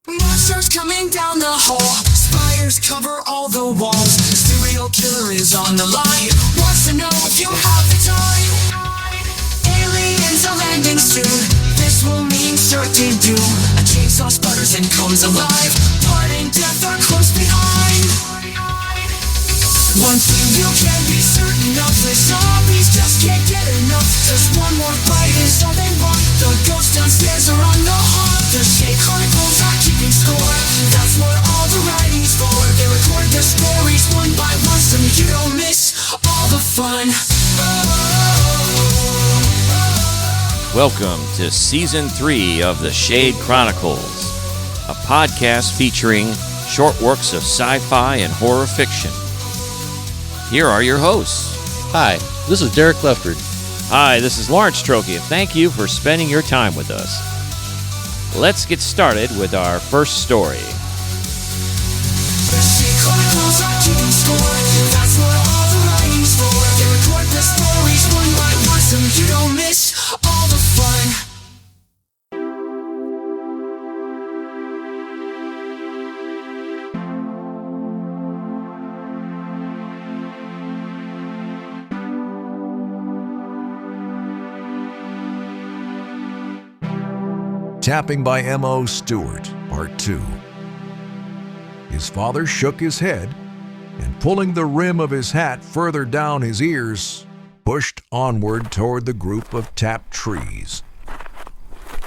Monsters coming down the hall. Spires cover all the walls. Serial killer is on the line. Wants to know if you have the time. Aliens are landing soon. This will mean certain doom. A chainsaw sputters and comes alive. Blood and death are close behind. One thing you can be certain of, the zombies just can't get enough. Just one more bite is all they want. The ghosts downstairs are on the hunt. The Shade Chronicles are keeping score. That's what all the writing's for. They record their stories one by one so you don't miss all the fun. Welcome to Season 3 of the Shade Chronicles, a podcast featuring short works of sci-fi and horror fiction. Here are your hosts. Hi, this is Derek Lefford. Hi, this is Lawrence Trokey, and thank you for spending your time with us. Let's get started with our first story. The Shade Chronicles are keeping score. That's what all the writing's for. They record the stories one by one so you don't miss all the fun. Tapping by M.O. Stewart, Part 2. His father shook his head and, pulling the rim of his hat further down his ears, pushed onward toward the group of tapped trees.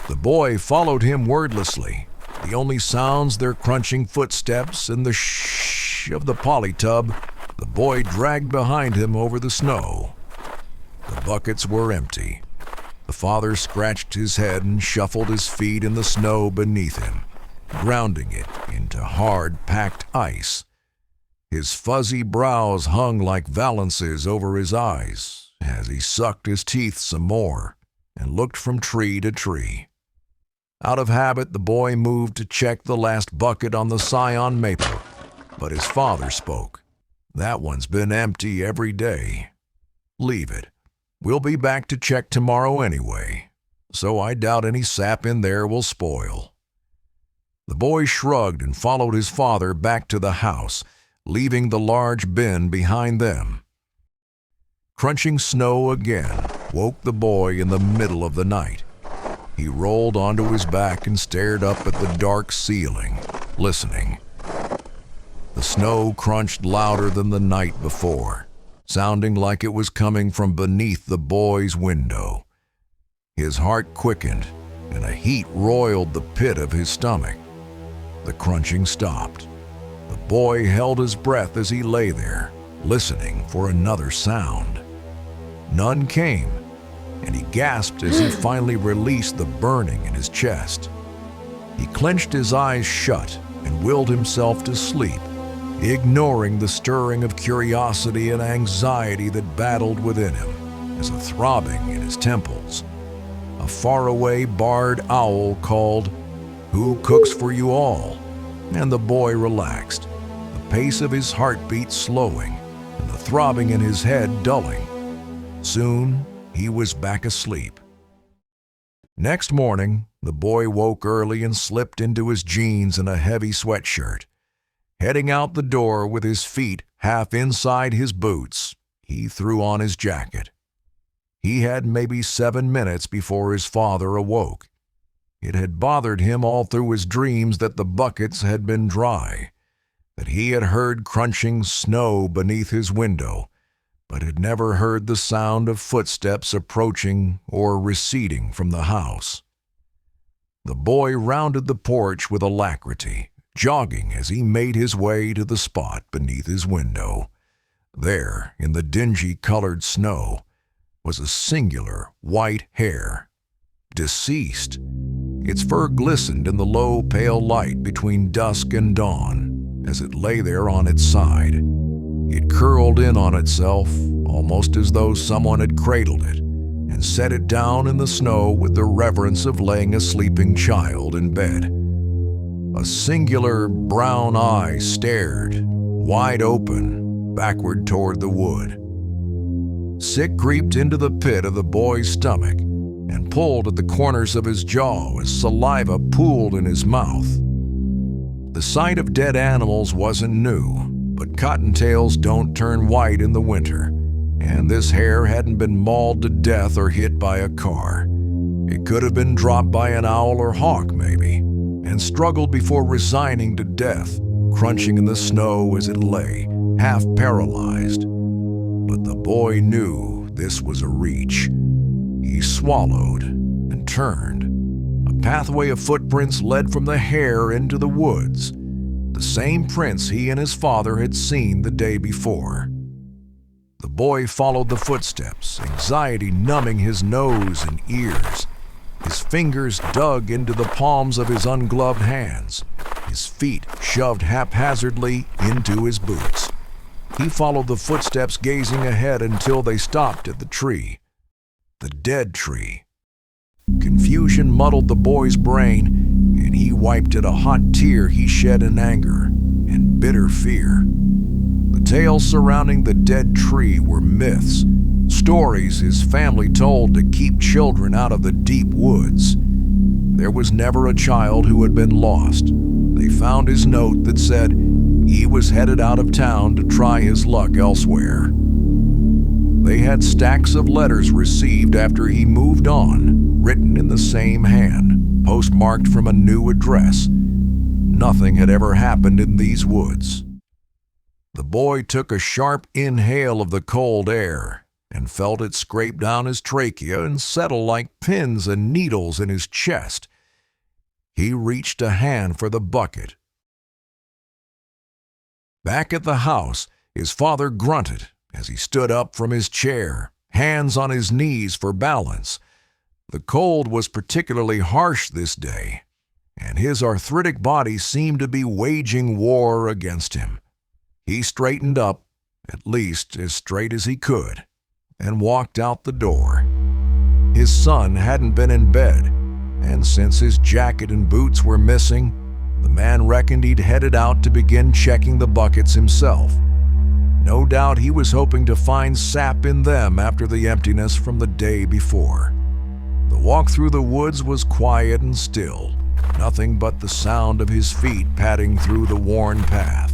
The boy followed him wordlessly, the only sounds their crunching footsteps and the shh of the polytub the boy dragged behind him over the snow. The buckets were empty. The father scratched his head and shuffled his feet in the snow beneath him, grounding it into hard, packed ice. His fuzzy brows hung like valances over his eyes as he sucked his teeth some more and looked from tree to tree. Out of habit, the boy moved to check the last bucket on the scion maple, but his father spoke. "That one's been empty every day. Leave it. We'll be back to check tomorrow anyway, so I doubt any sap in there will spoil." The boy shrugged and followed his father back to the house, leaving the large bin behind them. Crunching snow again woke the boy in the middle of the night. He rolled onto his back and stared up at the dark ceiling, listening. The snow crunched louder than the night before, sounding like it was coming from beneath the boy's window. His heart quickened, and a heat roiled the pit of his stomach. The crunching stopped. The boy held his breath as he lay there, listening for another sound. None came, and he gasped as he finally released the burning in his chest. He clenched his eyes shut and willed himself to sleep, ignoring the stirring of curiosity and anxiety that battled within him as a throbbing in his temples. A faraway barred owl called, "Who cooks for you all?" and the boy relaxed, the pace of his heartbeat slowing and the throbbing in his head dulling. Soon he was back asleep. Next morning, the boy woke early and slipped into his jeans and a heavy sweatshirt. Heading out the door with his feet half inside his boots, he threw on his jacket. He had maybe 7 minutes before his father awoke. It had bothered him all through his dreams that the buckets had been dry, that he had heard crunching snow beneath his window, but had never heard the sound of footsteps approaching or receding from the house. The boy rounded the porch with alacrity, jogging as he made his way to the spot beneath his window. There, in the dingy-colored snow, was a singular white hare, deceased. Its fur glistened in the low, pale light between dusk and dawn as it lay there on its side. It curled in on itself, almost as though someone had cradled it, and set it down in the snow with the reverence of laying a sleeping child in bed. A singular brown eye stared, wide open, backward toward the wood. Sick creeped into the pit of the boy's stomach and pulled at the corners of his jaw as saliva pooled in his mouth. The sight of dead animals wasn't new, but cottontails don't turn white in the winter, and this hare hadn't been mauled to death or hit by a car. It could have been dropped by an owl or hawk, maybe, and struggled before resigning to death, crunching in the snow as it lay, half paralyzed. But the boy knew this was a reach. He swallowed and turned. A pathway of footprints led from the hare into the woods, the same prints he and his father had seen the day before. The boy followed the footsteps, anxiety numbing his nose and ears. His fingers dug into the palms of his ungloved hands, his feet shoved haphazardly into his boots. He followed the footsteps, gazing ahead until they stopped at the tree. The dead tree. Confusion muddled the boy's brain, and he wiped at a hot tear he shed in anger and bitter fear. The tales surrounding the dead tree were myths, stories his family told to keep children out of the deep woods. There was never a child who had been lost. They found his note that said he was headed out of town to try his luck elsewhere. They had stacks of letters received after he moved on, written in the same hand, postmarked from a new address. Nothing had ever happened in these woods. The boy took a sharp inhale of the cold air and felt it scrape down his trachea and settle like pins and needles in his chest. He reached a hand for the bucket. Back at the house, his father grunted as he stood up from his chair, hands on his knees for balance. The cold was particularly harsh this day, and his arthritic body seemed to be waging war against him. He straightened up, at least as straight as he could, and walked out the door. His son hadn't been in bed, and since his jacket and boots were missing, the man reckoned he'd headed out to begin checking the buckets himself. No doubt he was hoping to find sap in them after the emptiness from the day before. The walk through the woods was quiet and still, nothing but the sound of his feet padding through the worn path.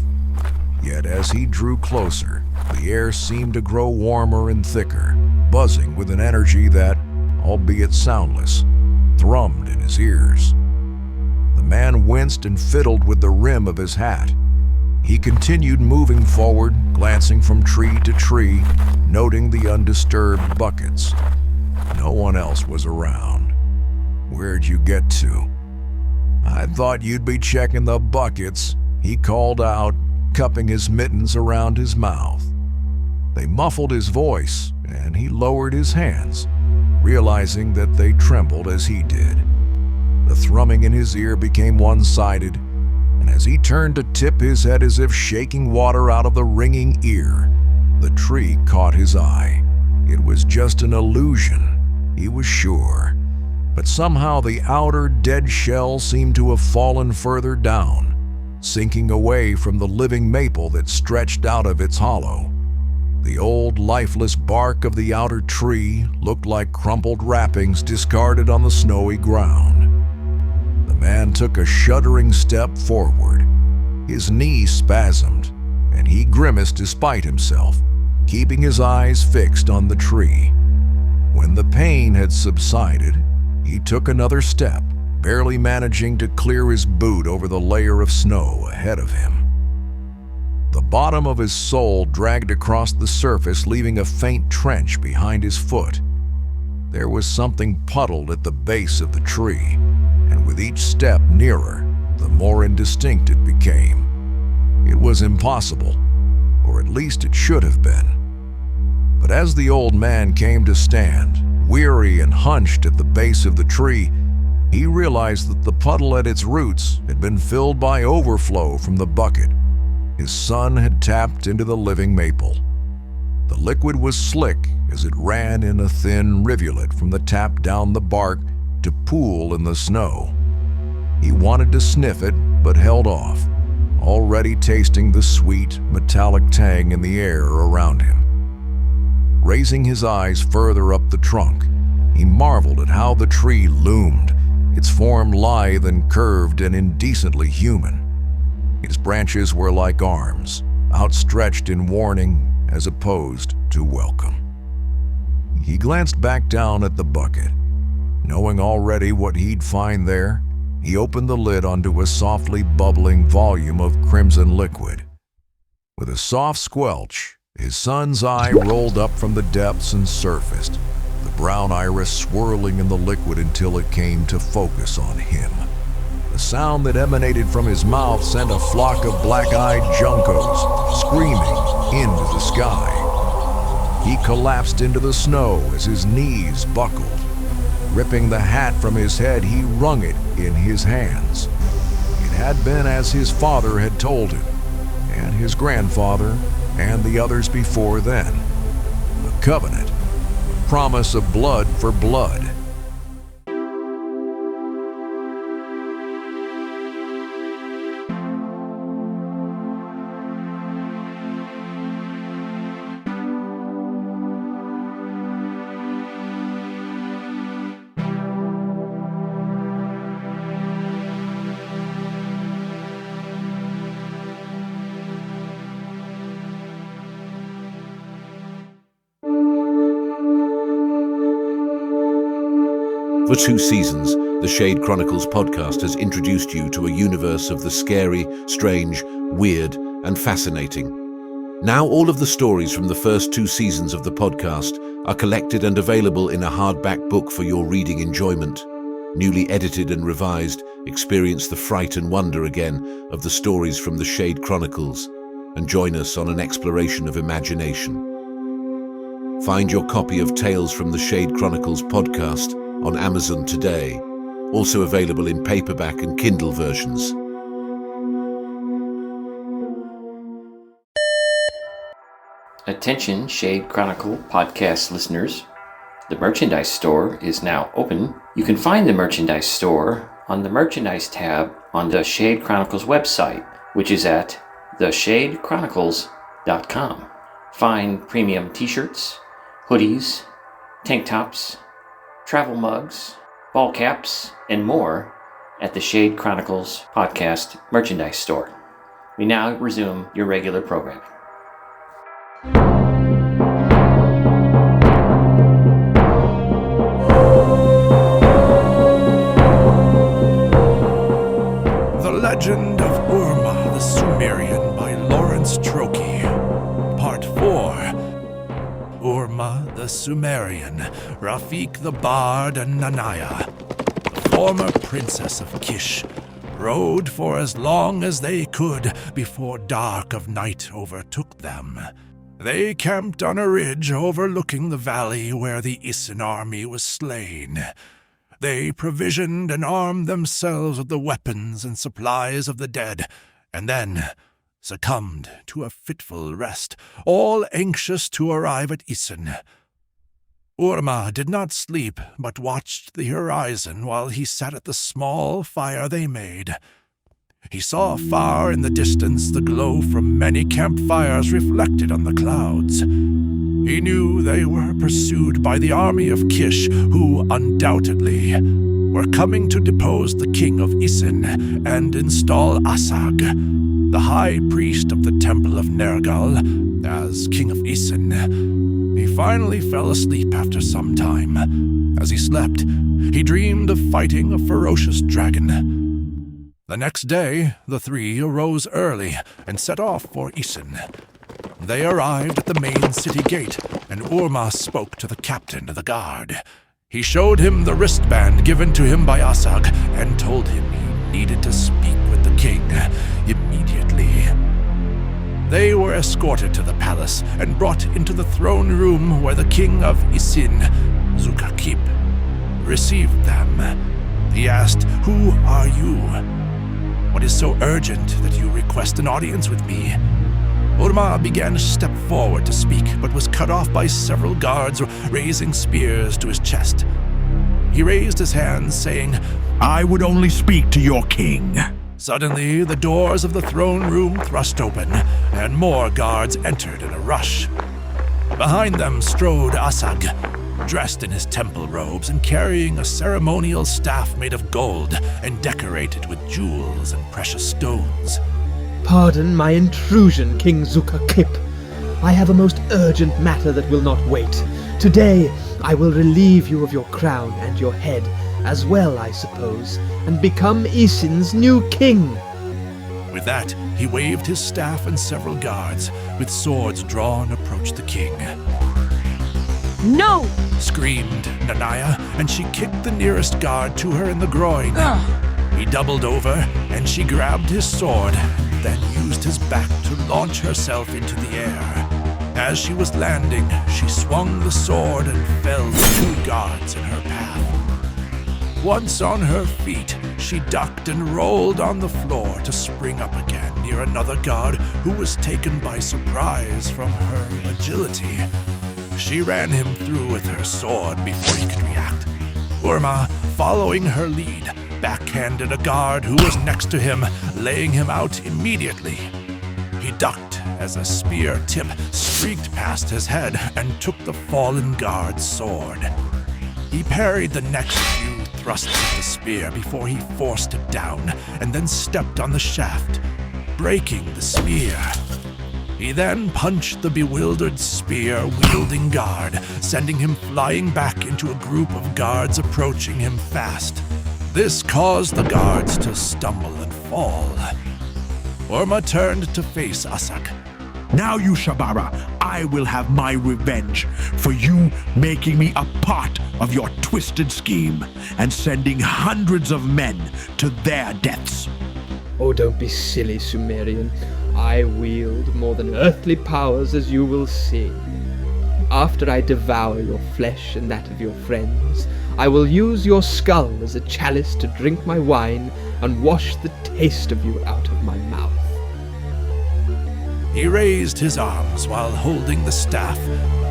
Yet as he drew closer, the air seemed to grow warmer and thicker, buzzing with an energy that, albeit soundless, thrummed in his ears. The man winced and fiddled with the rim of his hat. He continued moving forward, glancing from tree to tree, noting the undisturbed buckets. No one else was around. "Where'd you get to?" "I thought you'd be checking the buckets," he called out, cupping his mittens around his mouth. They muffled his voice, and he lowered his hands, realizing that they trembled as he did. The thrumming in his ear became one-sided, and as he turned to tip his head as if shaking water out of the ringing ear, the tree caught his eye. It was just an illusion, he was sure, but somehow the outer dead shell seemed to have fallen further down, sinking away from the living maple that stretched out of its hollow. The old lifeless bark of the outer tree looked like crumpled wrappings discarded on the snowy ground. The man took a shuddering step forward. His knees spasmed, and he grimaced despite himself, keeping his eyes fixed on the tree. When the pain had subsided, he took another step, barely managing to clear his boot over the layer of snow ahead of him. The bottom of his sole dragged across the surface, leaving a faint trench behind his foot. There was something puddled at the base of the tree, and with each step nearer, the more indistinct it became. It was impossible, or at least it should have been. But as the old man came to stand, weary and hunched at the base of the tree, he realized that the puddle at its roots had been filled by overflow from the bucket. His son had tapped into the living maple. The liquid was slick as it ran in a thin rivulet from the tap down the bark to pool in the snow. He wanted to sniff it, but held off, already tasting the sweet, metallic tang in the air around him. Raising his eyes further up the trunk, he marveled at how the tree loomed, its form lithe and curved and indecently human. His branches were like arms, outstretched in warning as opposed to welcome. He glanced back down at the bucket. Knowing already what he'd find there, he opened the lid onto a softly bubbling volume of crimson liquid. With a soft squelch, his son's eye rolled up from the depths and surfaced, the brown iris swirling in the liquid until it came to focus on him. The sound that emanated from his mouth sent a flock of black-eyed juncos screaming into the sky. He collapsed into the snow as his knees buckled. Ripping the hat from his head, he wrung it in his hands. It had been as his father had told him, and his grandfather, and the others before then. The covenant, the promise of blood for blood. For 2 seasons, the Shade Chronicles podcast has introduced you to a universe of the scary, strange, weird, and fascinating. Now all of the stories from the first 2 seasons of the podcast are collected and available in a hardback book for your reading enjoyment. Newly edited and revised, experience the fright and wonder again of the stories from the Shade Chronicles, and join us on an exploration of imagination. Find your copy of Tales from the Shade Chronicles podcast on Amazon today, also available in paperback and Kindle versions. Attention Shade Chronicle podcast listeners. The merchandise store is now open. You can find the merchandise store on the merchandise tab on the Shade Chronicles website, which is at theshadechronicles.com. Find premium t-shirts, hoodies, tank tops, travel mugs, ball caps, and more at the Shade Chronicles podcast merchandise store. We now resume your regular program. The Legend of Urmah the Sumerian by Lawrence Trokey. Part 4. Urmah the Sumerian, Rafik the Bard, and Nanaya, the former princess of Kish, rode for as long as they could before dark of night overtook them. They camped on a ridge overlooking the valley where the Isin army was slain. They provisioned and armed themselves with the weapons and supplies of the dead, and then succumbed to a fitful rest, all anxious to arrive at Isin. Urmah did not sleep, but watched the horizon while he sat at the small fire they made. He saw far in the distance the glow from many campfires reflected on the clouds. He knew they were pursued by the army of Kish, who undoubtedly were coming to depose the king of Isin and install Asag, the high priest of the temple of Nergal, as king of Isin. He finally fell asleep after some time. As he slept, he dreamed of fighting a ferocious dragon. The next day, the 3 arose early and set off for Isin. They arrived at the main city gate, and Urmah spoke to the captain of the guard. He showed him the wristband given to him by Asag and told him he needed to speak with the king immediately. They were escorted to the palace and brought into the throne room where the king of Isin, Zukakip, received them. He asked, "Who are you? What is so urgent that you request an audience with me?" Urmah began to step forward to speak, but was cut off by several guards raising spears to his chest. He raised his hands, saying, "I would only speak to your king." Suddenly, the doors of the throne room thrust open, and more guards entered in a rush. Behind them strode Asag, dressed in his temple robes and carrying a ceremonial staff made of gold and decorated with jewels and precious stones. Pardon my intrusion, King Zukakip. I have a most urgent matter that will not wait. Today, I will relieve you of your crown and your head, as well, I suppose, and become Isin's new king. With that, he waved his staff, and several guards, with swords drawn, approached the king. No! Screamed Nanaya, and she kicked the nearest guard to her in the groin. He doubled over, and she grabbed his sword, then used his back to launch herself into the air. As she was landing, she swung the sword and felled 2 guards in her path. Once on her feet, she ducked and rolled on the floor to spring up again near another guard who was taken by surprise from her agility. She ran him through with her sword before he could react. Urmah, following her lead, backhanded a guard who was next to him, laying him out immediately. He ducked as a spear tip streaked past his head and took the fallen guard's sword. He parried the next few thrusts of the spear before he forced it down and then stepped on the shaft, breaking the spear. He then punched the bewildered spear-wielding guard, sending him flying back into a group of guards approaching him fast. This caused the guards to stumble and fall. Urmah turned to face Asak. Now, you Shabara, I will have my revenge for you making me a part of your twisted scheme and sending hundreds of men to their deaths. Oh, don't be silly, Sumerian. I wield more than earthly powers, as you will see. After I devour your flesh and that of your friends, I will use your skull as a chalice to drink my wine and wash the taste of you out of my mouth. He raised his arms while holding the staff,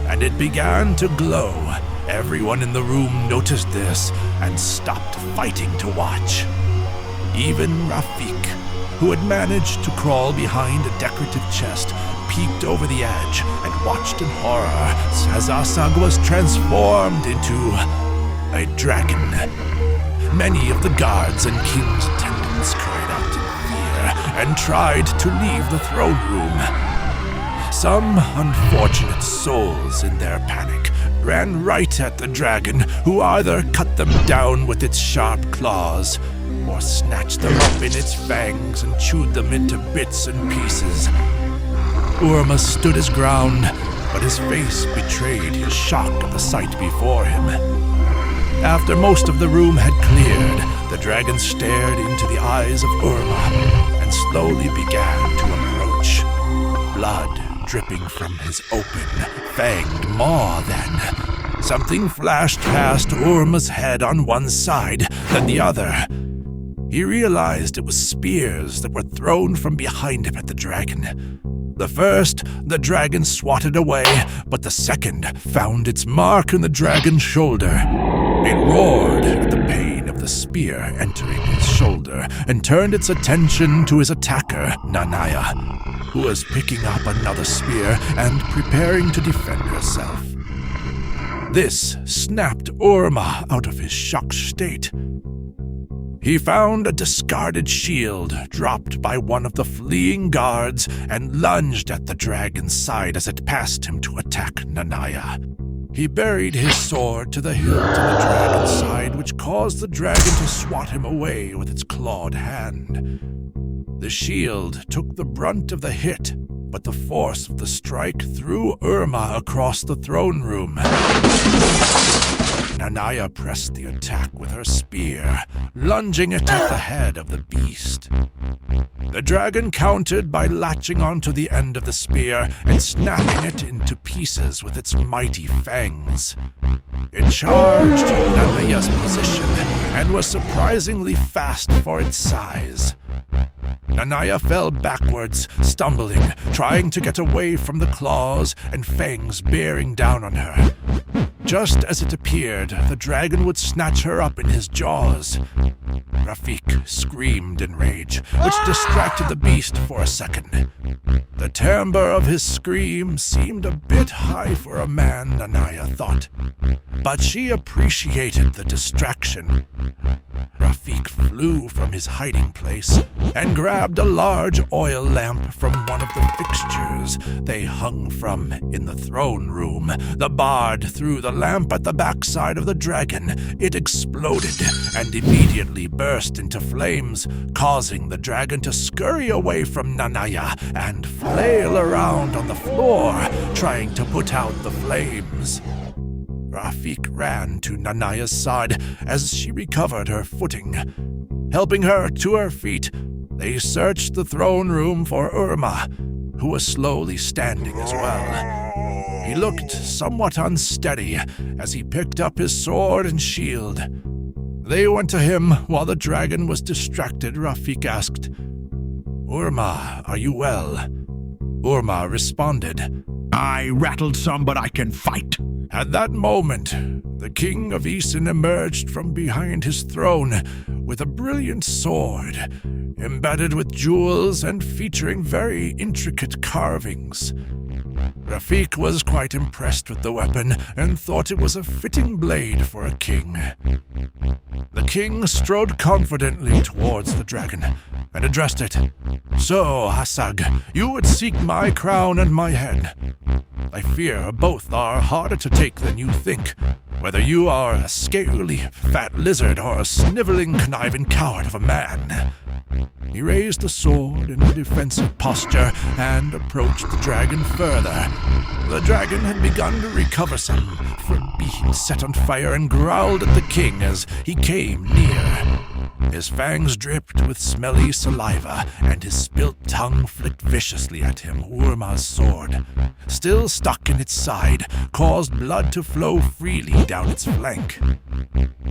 and it began to glow. Everyone in the room noticed this and stopped fighting to watch. Even Rafik, who had managed to crawl behind a decorative chest, peeked over the edge and watched in horror as Asag was transformed into a dragon. Many of the guards and king's attendants cried out in fear and tried to leave the throne room. Some unfortunate souls in their panic ran right at the dragon, who either cut them down with its sharp claws or snatched them up in its fangs and chewed them into bits and pieces. Urmah stood his ground, but his face betrayed his shock at the sight before him. After most of the room had cleared, the dragon stared into the eyes of Urmah and slowly began to approach. Blood dripping from his open, fanged maw then. Something flashed past Urmah's head on one side, then the other. He realized it was spears that were thrown from behind him at the dragon. The first, the dragon swatted away, but the second found its mark in the dragon's shoulder. It roared at the pain of the spear entering his shoulder and turned its attention to his attacker, Nanaya, who was picking up another spear and preparing to defend herself. This snapped Urmah out of his shocked state. He found a discarded shield dropped by one of the fleeing guards and lunged at the dragon's side as it passed him to attack Nanaya. He buried his sword to the hilt of the dragon's side, which caused the dragon to swat him away with its clawed hand. The shield took the brunt of the hit, but the force of the strike threw Urmah across the throne room. Nanaya pressed the attack with her spear, lunging it at the head of the beast. The dragon countered by latching onto the end of the spear and snapping it into pieces with its mighty fangs. It charged Nanaya's position and was surprisingly fast for its size. Nanaya fell backwards, stumbling, trying to get away from the claws and fangs bearing down on her. Just as it appeared, the dragon would snatch her up in his jaws. Rafik screamed in rage, which distracted the beast for a second. The timbre of his scream seemed a bit high for a man, Nanaya thought, but she appreciated the distraction. Rafik flew from his hiding place and grabbed a large oil lamp from one of the fixtures they hung from in the throne room. The bard threw the lamp at the backside of the dragon. It exploded and immediately burst into flames, causing the dragon to scurry away from Nanaya and flail around on the floor, trying to put out the flames. Rafik ran to Nanaya's side as she recovered her footing. Helping her to her feet, they searched the throne room for Urmah, who was slowly standing as well. He looked somewhat unsteady as he picked up his sword and shield. They went to him while the dragon was distracted. Rafik asked, "Urmah, are you well?" Urmah responded, "I rattled some, but I can fight." At that moment, the king of Eason emerged from behind his throne with a brilliant sword, embedded with jewels and featuring very intricate carvings. Rafik was quite impressed with the weapon and thought it was a fitting blade for a king. The king strode confidently towards the dragon and addressed it. "So, Hasag, you would seek my crown and my head. I fear both are harder to take than you think, whether you are a scaly, fat lizard or a sniveling, conniving coward of a man." He raised the sword in a defensive posture and approached the dragon further. The dragon had begun to recover some from being set on fire and growled at the king as he came near. His fangs dripped with smelly saliva, and his spilt tongue flicked viciously at him. Urmah's sword, still stuck in its side, caused blood to flow freely down its flank.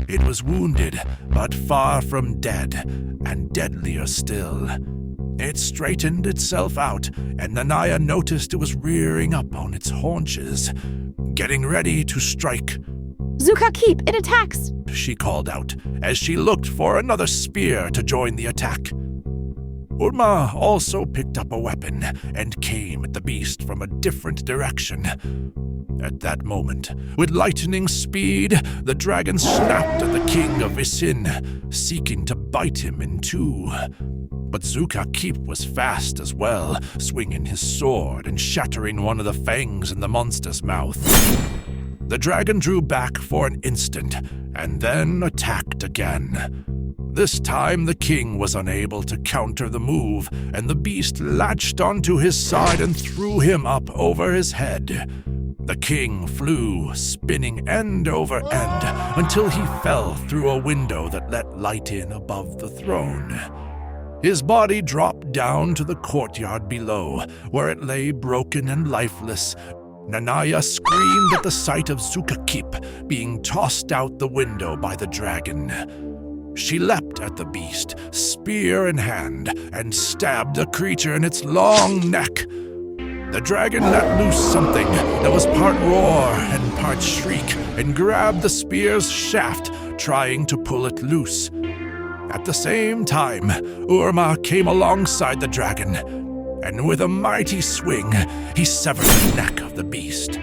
It was wounded, but far from dead, and deadlier still. It straightened itself out, and Nanaya noticed it was rearing up on its haunches, getting ready to strike. "Zuka, keep! It attacks!" she called out, as she looked for another spear to join the attack. Urmah also picked up a weapon and came at the beast from a different direction. At that moment, with lightning speed, the dragon snapped at the king of Isin, seeking to bite him in two. But Zuka Keep was fast as well, swinging his sword and shattering one of the fangs in the monster's mouth. The dragon drew back for an instant, and then attacked again. This time the king was unable to counter the move, and the beast latched onto his side and threw him up over his head. The king flew, spinning end over end, until he fell through a window that let light in above the throne. His body dropped down to the courtyard below, where it lay broken and lifeless. Nanaya screamed at the sight of Zukakip being tossed out the window by the dragon. She leapt at the beast, spear in hand, and stabbed the creature in its long neck. The dragon let loose something that was part roar and part shriek, and grabbed the spear's shaft, trying to pull it loose. At the same time, Urmah came alongside the dragon, and with a mighty swing, he severed the neck of the beast.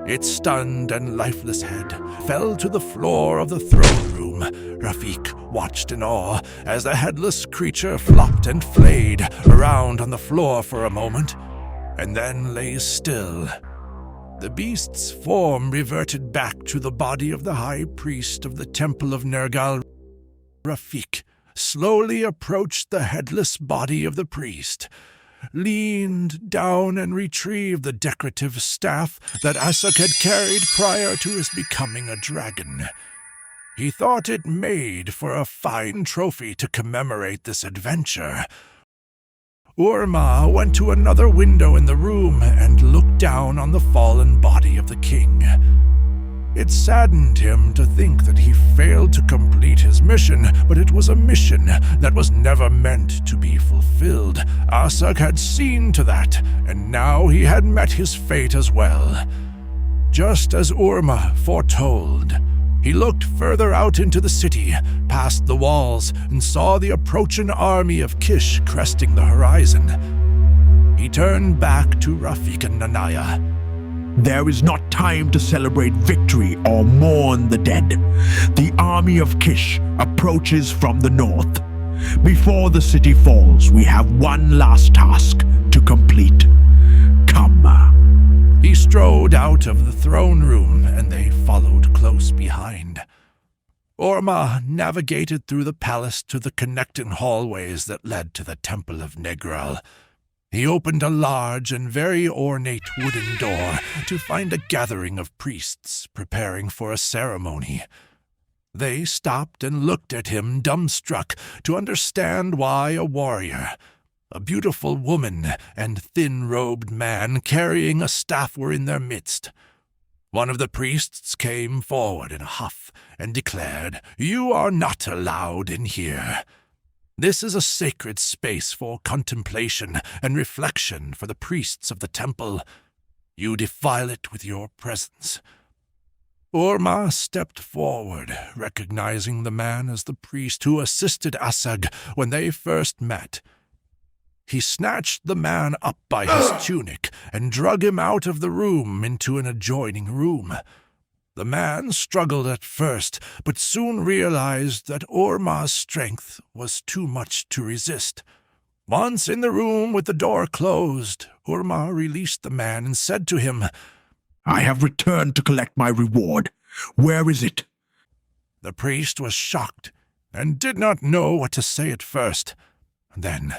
Its stunned and lifeless head fell to the floor of the throne room. Rafik watched in awe as the headless creature flopped and flayed around on the floor for a moment, and then lay still. The beast's form reverted back to the body of the high priest of the Temple of Nergal. Rafik slowly approached the headless body of the priest, leaned down and retrieved the decorative staff that Asak had carried prior to his becoming a dragon. He thought it made for a fine trophy to commemorate this adventure. Urmah went to another window in the room and looked down on the fallen body of the king. It saddened him to think that he failed to complete his mission, but it was a mission that was never meant to be fulfilled. Asak had seen to that, and now he had met his fate as well. just as Urmah foretold. He looked further out into the city, past the walls, and saw the approaching army of Kish cresting the horizon. He turned back to Rafik and Nanaya. There is not time to celebrate victory or mourn the dead. The army of Kish approaches from the north. Before the city falls, we have one last task to complete. Come. He strode out of the throne room, and they followed close behind. Urmah navigated through the palace to the connecting hallways that led to the Temple of Negral. He opened a large and very ornate wooden door to find a gathering of priests preparing for a ceremony. They stopped and looked at him dumbstruck to understand why a warrior, a beautiful woman and thin-robed man carrying a staff were in their midst. One of the priests came forward in a huff and declared, "You are not allowed in here. This is a sacred space for contemplation and reflection for the priests of the temple. You defile it with your presence." Urmah stepped forward, recognizing the man as the priest who assisted Asag when they first met. He snatched the man up by his tunic and drug him out of the room into an adjoining room. The man struggled at first, but soon realized that Urmah's strength was too much to resist. Once in the room with the door closed, Urmah released the man and said to him, I have returned to collect my reward. Where is it? The priest was shocked and did not know what to say at first. Then,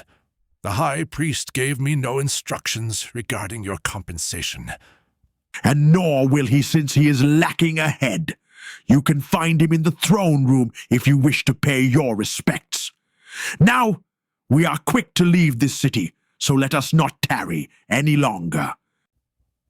the high priest gave me no instructions regarding your compensation. And nor will he, since he is lacking a head. You can find him in the throne room if you wish to pay your respects. Now, we are quick to leave this city, so let us not tarry any longer.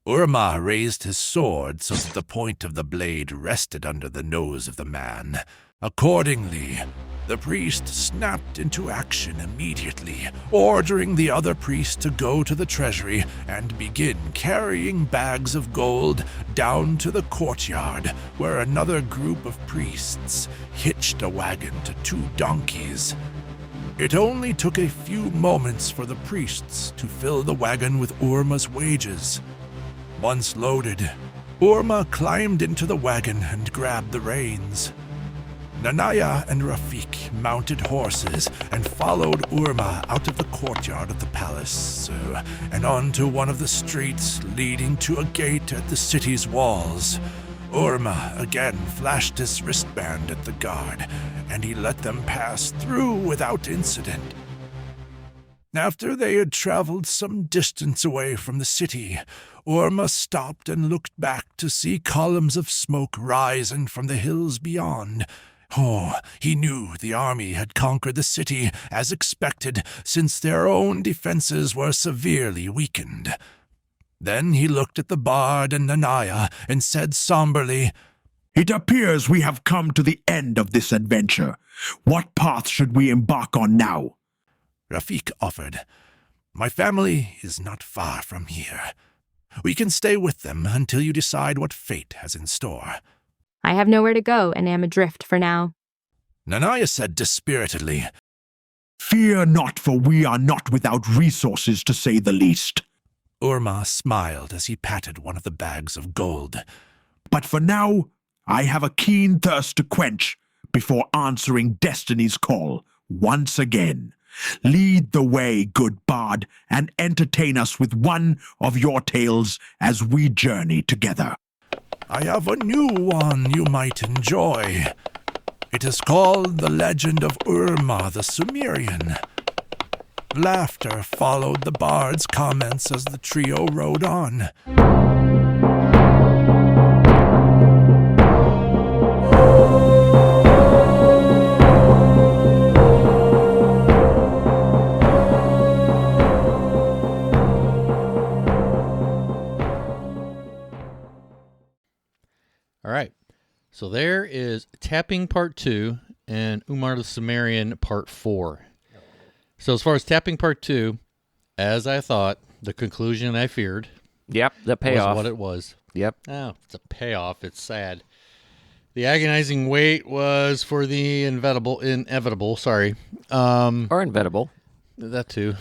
Urmah raised his sword so that the point of the blade rested under the nose of the man. Accordingly, the priest snapped into action immediately, ordering the other priest to go to the treasury and begin carrying bags of gold down to the courtyard, where another group of priests hitched a wagon to 2 donkeys. It only took a few moments for the priests to fill the wagon with Urmah's wages. Once loaded, Urmah climbed into the wagon and grabbed the reins. Nanaya and Rafik mounted horses and followed Urmah out of the courtyard of the palace and onto one of the streets leading to a gate at the city's walls. Urmah again flashed his wristband at the guard, and he let them pass through without incident. After they had traveled some distance away from the city, Urmah stopped and looked back to see columns of smoke rising from the hills beyond. Oh, he knew the army had conquered the city, as expected, since their own defenses were severely weakened. Then he looked at the bard and Nanaya and said somberly, It appears we have come to the end of this adventure. What path should we embark on now? Rafik offered, My family is not far from here. We can stay with them until you decide what fate has in store. I have nowhere to go and am adrift for now. Nanaya said dispiritedly, Fear not, for we are not without resources, to say the least. Urmah smiled as he patted one of the bags of gold. But for now, I have a keen thirst to quench before answering destiny's call once again. Lead the way, good bard, and entertain us with one of your tales as we journey together. I have a new one you might enjoy. It is called The Legend of Urmah the Sumerian. Laughter followed the bard's comments as the trio rode on. All right. So there is Tapping Part 2 and Urmah the Sumerian Part 4. So as far as Tapping Part 2, as I thought, the conclusion I feared Yep, the was payoff. what it was. Yep. Oh, it's a payoff. It's sad. The agonizing wait was for the inevitable. Sorry, Or inevitable. that too.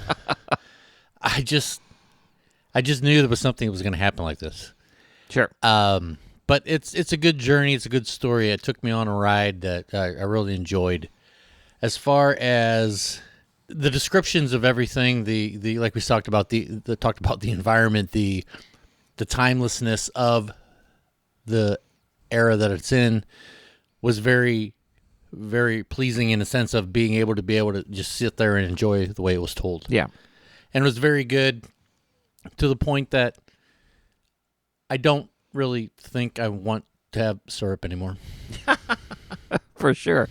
I just knew there was something that was going to happen like this. Sure. But it's a good journey. It's a good story. It took me on a ride that I really enjoyed. As far as the descriptions of everything, the like we talked about the environment, the timelessness of the era that it's in was very, very pleasing in the sense of being able to just sit there and enjoy the way it was told. Yeah. And it was very good to the point that I don't really think I want to have syrup anymore. For sure.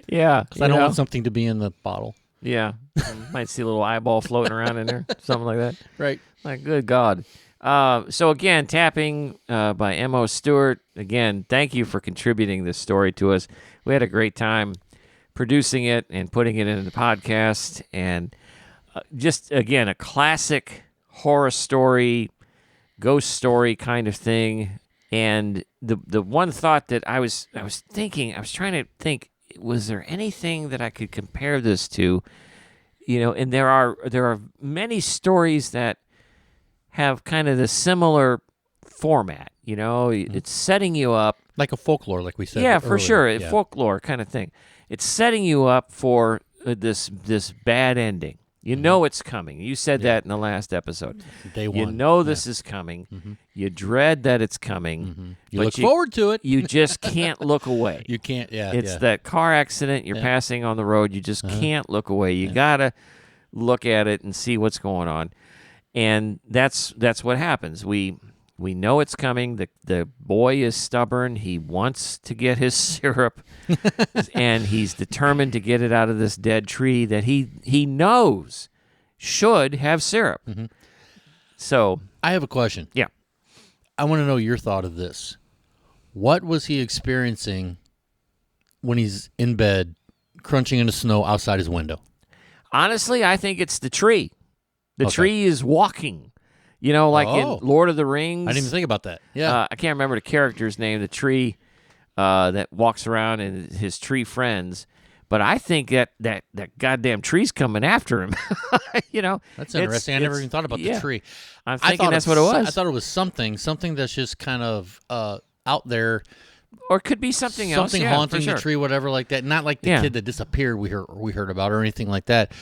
Yeah. Because I don't want something to be in the bottle. Yeah. Might see a little eyeball floating around in there. Something like that. Right. Like, good God. So again, Tapping by M.O. Stewart. Again, thank you for contributing this story to us. We had a great time producing it and putting it into the podcast. And just, again, a classic horror story, ghost story kind of thing. And the one thought that I was trying to think, was there anything that I could compare this to? And there are many stories that have kind of the similar format. It's setting you up Like a folklore, like we said. Yeah, for earlier. sure, a Yeah. folklore kind of thing. It's setting you up for this bad ending. You know it's coming. You said that in the last episode. Day one. You know this is coming. You dread that it's coming. You but look forward to it. You just can't look away. You can't. Yeah. It's yeah. that car accident you're passing on the road. You just can't look away. You gotta look at it and see what's going on, and that's what happens. We know it's coming. The boy is stubborn. He wants to get his syrup, and he's determined to get it out of this dead tree that he knows should have syrup. So I have a question. yeah, I want to know your thought of this. What was he experiencing when he's in bed, crunching in the snow outside his window? honestly, I think it's the tree. The Okay. tree is walking. Like Oh. in Lord of the Rings. I didn't even think about that. Yeah. I can't remember the character's name, the tree that walks around and his tree friends. But I think that goddamn tree's coming after him. That's interesting. I never even thought about the tree. I'm I thinking thought that's what it was. I thought it was something that's just kind of out there. Or it could be something else. Something Yeah, haunting for sure. the tree, whatever like that. Not like the Yeah. kid that disappeared we heard about or anything like that.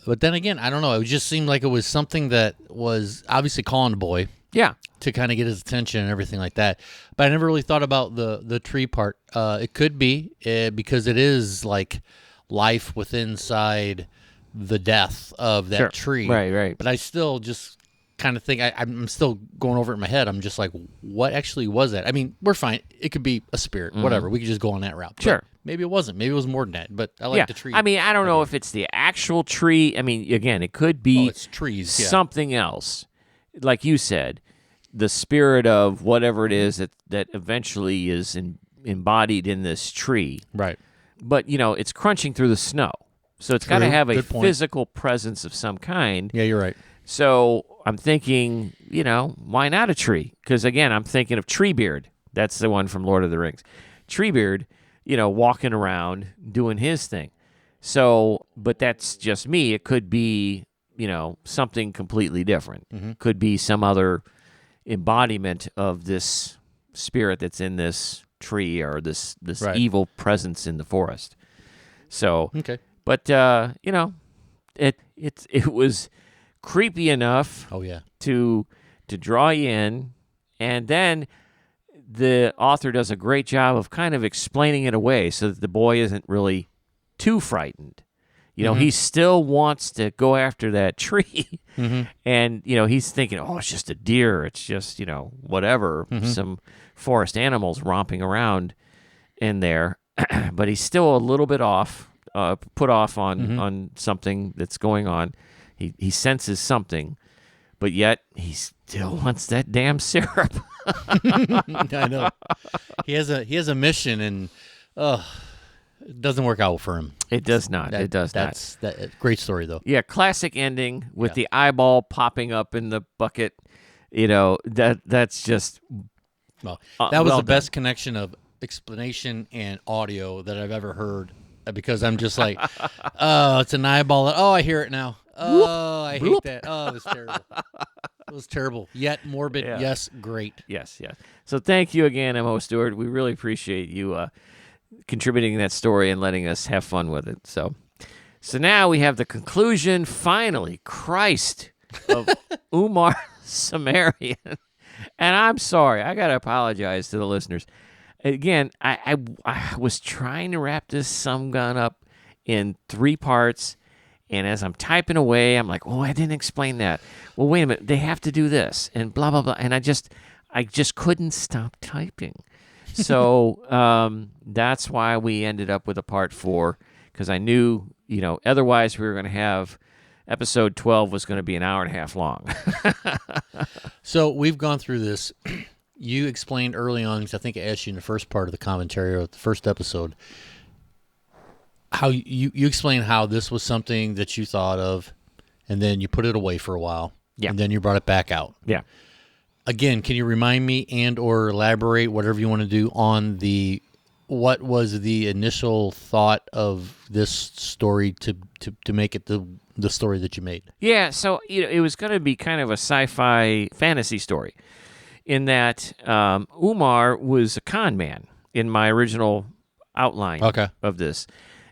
But then again, I don't know. It just seemed like it was something that was obviously calling the boy Yeah. to kind of get his attention and everything like that. But I never really thought about the tree part. It could be because it is like life within inside the death of that Sure. tree. Right. But I still just kind of think I'm still going over it in my head. I'm just like, what actually was that? I mean, we're fine. It could be a spirit, whatever. We could just go on that route. But Sure. maybe it wasn't. Maybe it was more than that. But I like Yeah. the tree. I mean, I don't know if it's the actual tree. I mean, again, it could be it's trees. Yeah. something else. Like you said, the spirit of whatever it is that eventually is embodied in this tree. Right. But, it's crunching through the snow. So it's got to True. have a Good point. physical presence of some kind. Yeah, you're right. So I'm thinking, why not a tree? Because, again, I'm thinking of Treebeard. That's the one from Lord of the Rings. Treebeard, walking around doing his thing. So, but that's just me. It could be, something completely different. Could be some other embodiment of this spirit that's in this tree or this Right. evil presence in the forest. So, Okay. but it was creepy enough Oh, yeah. to draw you in, and then the author does a great job of kind of explaining it away so that the boy isn't really too frightened. He still wants to go after that tree, and he's thinking, oh, it's just a deer, it's just whatever, some forest animals romping around in there, but he's still a little bit put off on something that's going on. He senses something, but yet he still wants that damn syrup. I know. He has a mission, and it doesn't work out for him. It does not. It does not. That's great story though. Yeah, classic ending with the eyeball popping up in the bucket. That's just Well, that was well the best done. connection of explanation and audio that I've ever heard, because I'm just like, oh, it's an eyeball. Oh, I hear it now. Oh, I hate that. Oh, it was terrible. It was terrible. Yet morbid. Yeah. Yes, great. Yes. So thank you again, M.O. Stewart. We really appreciate you contributing that story and letting us have fun with it. So now we have the conclusion, finally, Christ, of Urmah Sumerian. And I'm sorry, I got to apologize to the listeners. Again, I was trying to wrap this some gun up in 3 parts, and as I'm typing away, I'm like, oh, I didn't explain that. Well, wait a minute, they have to do this, and blah, blah, blah. And I just couldn't stop typing. So that's why we ended up with a part 4, because I knew, otherwise we were going to have episode 12 was going to be an hour and a half long. So we've gone through this. You explained early on, because I think I asked you in the first part of the commentary or the first episode, how you explained how this was something that you thought of, and then you put it away for a while, Yeah. and then you brought it back out. Yeah. Again, can you remind me and or elaborate, whatever you want to do, on what was the initial thought of this story to make it the story that you made? Yeah, so it was going to be kind of a sci-fi fantasy story, in that Urmah was a con man in my original outline of this.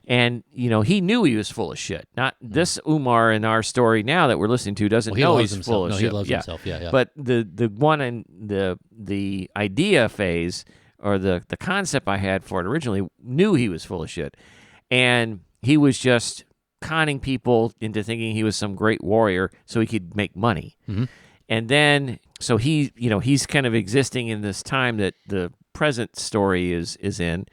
And, he knew he was full of shit. Not this Urmah in our story now that we're listening to doesn't know he's full of shit. He loves himself, yeah. But the one in the idea phase, or the concept I had for it originally, knew he was full of shit. And he was just conning people into thinking he was some great warrior so he could make money. Mm-hmm. And then, so he's kind of existing in this time that the present story is in.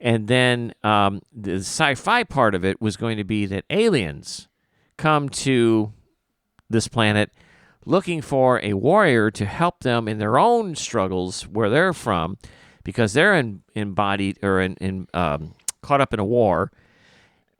And then the sci-fi part of it was going to be that aliens come to this planet looking for a warrior to help them in their own struggles where they're from, because they're embodied or caught up in a war.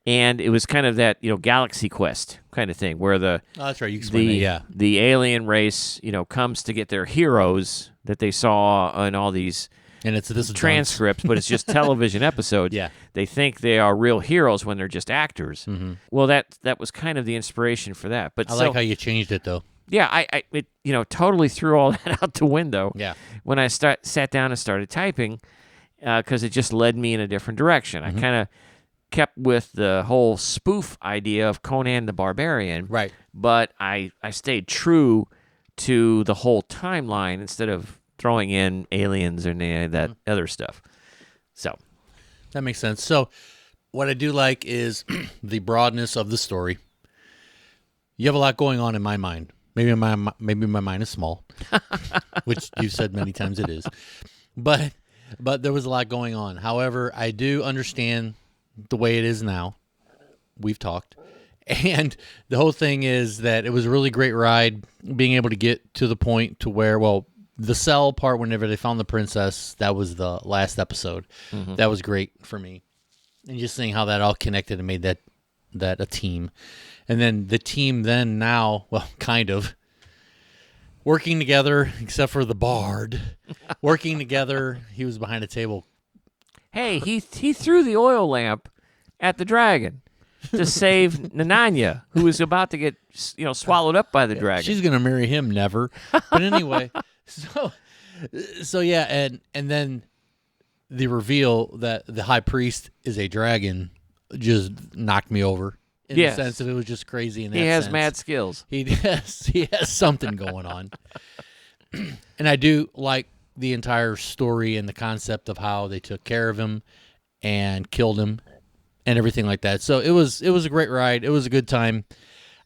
And it was kind of that, Galaxy Quest kind of thing, where that's right. You explained that, yeah. The alien race, comes to get their heroes that they saw in all these and this is transcripts, but it's just television episodes. Yeah. They think they are real heroes when they're just actors. Mm-hmm. Well, that was kind of the inspiration for that. But I like how you changed it, though. Yeah, it totally threw all that out the window. Yeah. When I sat down and started typing, because it just led me in a different direction. Mm-hmm. I kind of kept with the whole spoof idea of Conan the Barbarian. Right. But I stayed true to the whole timeline instead of throwing in aliens or any of that other stuff. So that makes sense. So what I do like is the broadness of the story. You have a lot going on in my mind. Maybe my mind is small, which you've said many times it is. But there was a lot going on. However, I do understand the way it is now. We've talked. And the whole thing is that it was a really great ride, being able to get to the point to where, the cell part, whenever they found the princess, that was the last episode. Mm-hmm. That was great for me. And just seeing how that all connected and made that a team. And then the team now, kind of, working together, except for the bard. Working together, he was behind a table. Hey, he threw the oil lamp at the dragon to save Nananya, who was about to get swallowed up by the dragon. She's going to marry him, never. But anyway... So yeah, and then the reveal that the high priest is a dragon just knocked me over. In the sense that it was just crazy in that sense. He has mad skills. He has something going on. And I do like the entire story and the concept of how they took care of him and killed him and everything like that. So it was a great ride. It was a good time.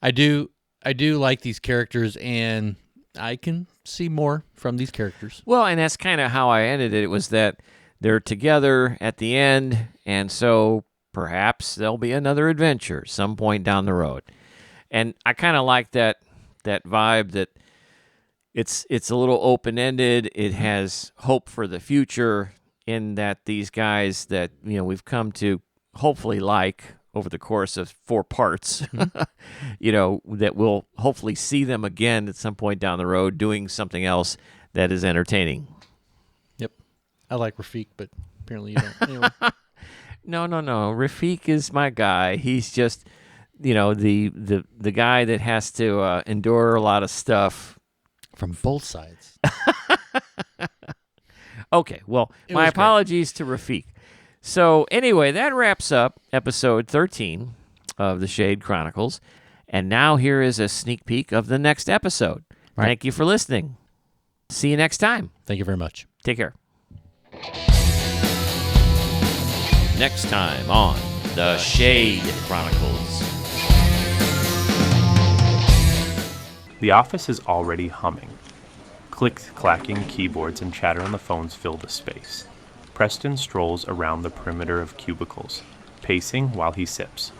I do like these characters, and I can see more from these characters. Well, and that's kind of how I ended it. It was that they're together at the end, and so perhaps there'll be another adventure some point down the road. And I kind of like that vibe that it's a little open-ended. It has hope for the future, in that these guys that we've come to hopefully like over the course of 4 parts, that we'll hopefully see them again at some point down the road doing something else that is entertaining. I like Rafik, but apparently you don't. Anyway. No. Rafik is my guy. He's just, the guy that has to endure a lot of stuff. From both sides. Okay, well, my apologies to Rafik. So anyway, that wraps up episode 13 of the Shade Chronicles. And now here is a sneak peek of the next episode. Right. Thank you for listening. See you next time. Thank you very much. Take care. Next time on the Shade Chronicles. The office is already humming. Click-clacking keyboards and chatter on the phones fill the space. Preston strolls around the perimeter of cubicles, pacing while he sips.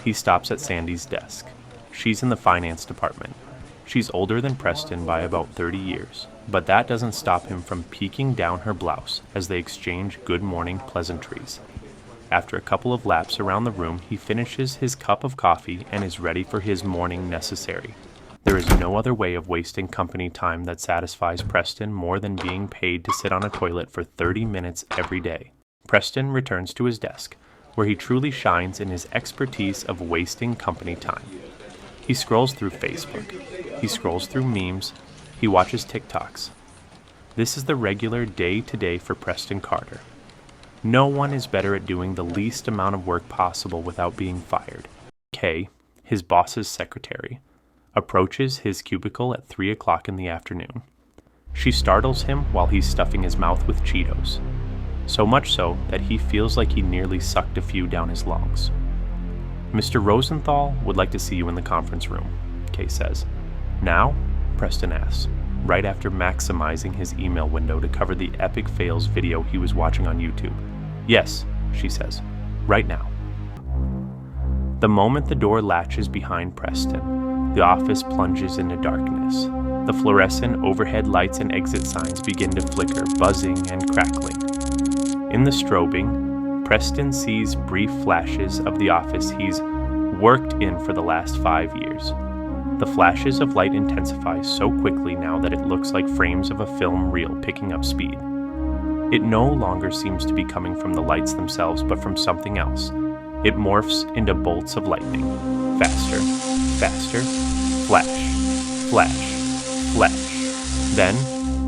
He stops at Sandy's desk. She's in the finance department. She's older than Preston by about 30 years, but that doesn't stop him from peeking down her blouse as they exchange good morning pleasantries. After a couple of laps around the room, he finishes his cup of coffee and is ready for his morning necessary. There is no other way of wasting company time that satisfies Preston more than being paid to sit on a toilet for 30 minutes every day. Preston returns to his desk, where he truly shines in his expertise of wasting company time. He scrolls through Facebook. He scrolls through memes. He watches TikToks. This is the regular day-to-day for Preston Carter. No one is better at doing the least amount of work possible without being fired. Kay, his boss's secretary, approaches his cubicle at 3 o'clock in the afternoon. She startles him while he's stuffing his mouth with Cheetos, so much so that he feels like he nearly sucked a few down his lungs. Mr. Rosenthal would like to see you in the conference room, Kay says. Now? Preston asks, right after maximizing his email window to cover the epic fails video he was watching on YouTube. Yes, she says, right now. The moment the door latches behind Preston, the office plunges into darkness. The fluorescent overhead lights and exit signs begin to flicker, buzzing and crackling. In the strobing, Preston sees brief flashes of the office he's worked in for the last 5 years. The flashes of light intensify so quickly now that it looks like frames of a film reel picking up speed. It no longer seems to be coming from the lights themselves, but from something else. It morphs into bolts of lightning. Faster, faster, flash, flash, flash. Then,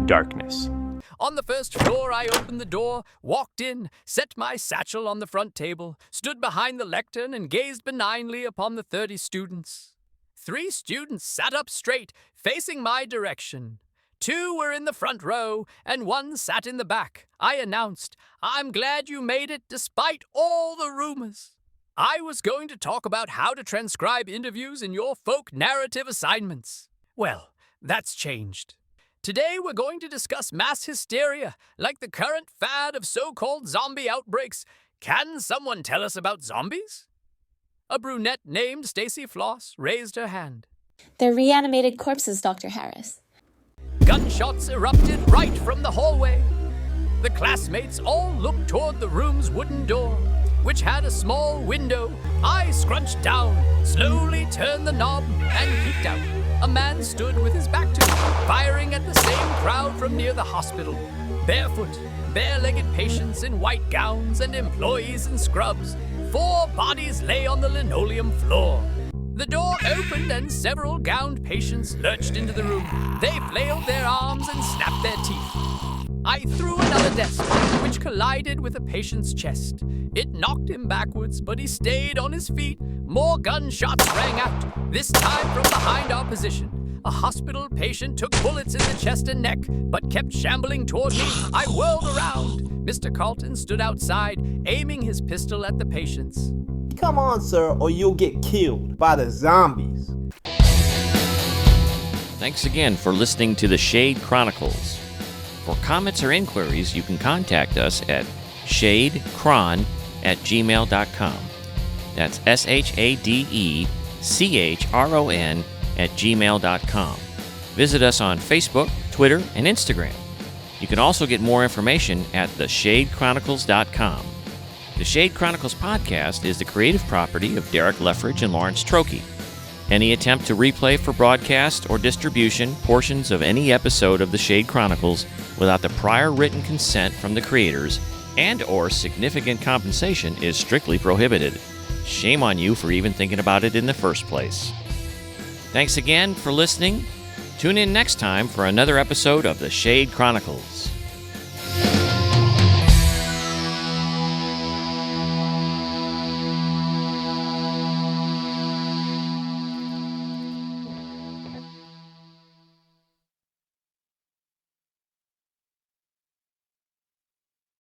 darkness. On the first floor, I opened the door, walked in, set my satchel on the front table, stood behind the lectern, and gazed benignly upon the 30 students. 3 students sat up straight, facing my direction. 2 were in the front row, and 1 sat in the back. I announced, "I'm glad you made it, despite all the rumors." I was going to talk about how to transcribe interviews in your folk narrative assignments. Well, that's changed. Today we're going to discuss mass hysteria, like the current fad of so-called zombie outbreaks. Can someone tell us about zombies? A brunette named Stacy Floss raised her hand. They're reanimated corpses, Dr. Harris. Gunshots erupted right from the hallway. The classmates all looked toward the room's wooden door, which had a small window. I scrunched down, slowly turned the knob, and peeked out. A man stood with his back to me, firing at the same crowd from near the hospital. Barefoot, bare-legged patients in white gowns and employees in scrubs. 4 bodies lay on the linoleum floor. The door opened and several gowned patients lurched into the room. They flailed their arms and snapped their teeth. I threw another desk, which collided with a patient's chest. It knocked him backwards, but he stayed on his feet. More gunshots rang out, this time from behind our position. A hospital patient took bullets in the chest and neck, but kept shambling toward me. I whirled around. Mr. Carlton stood outside, aiming his pistol at the patients. Come on, sir, or you'll get killed by the zombies. Thanks again for listening to the Shade Chronicles. For comments or inquiries, you can contact us at shadechron@gmail.com. That's SHADECHRON@gmail.com. Visit us on Facebook, Twitter, and Instagram. You can also get more information at theshadechronicles.com. The Shade Chronicles podcast is the creative property of Derek Leffridge and Lawrence Trokey. Any attempt to replay for broadcast or distribution portions of any episode of the Shade Chronicles without the prior written consent from the creators and/or significant compensation is strictly prohibited. Shame on you for even thinking about it in the first place. Thanks again for listening. Tune in next time for another episode of the Shade Chronicles.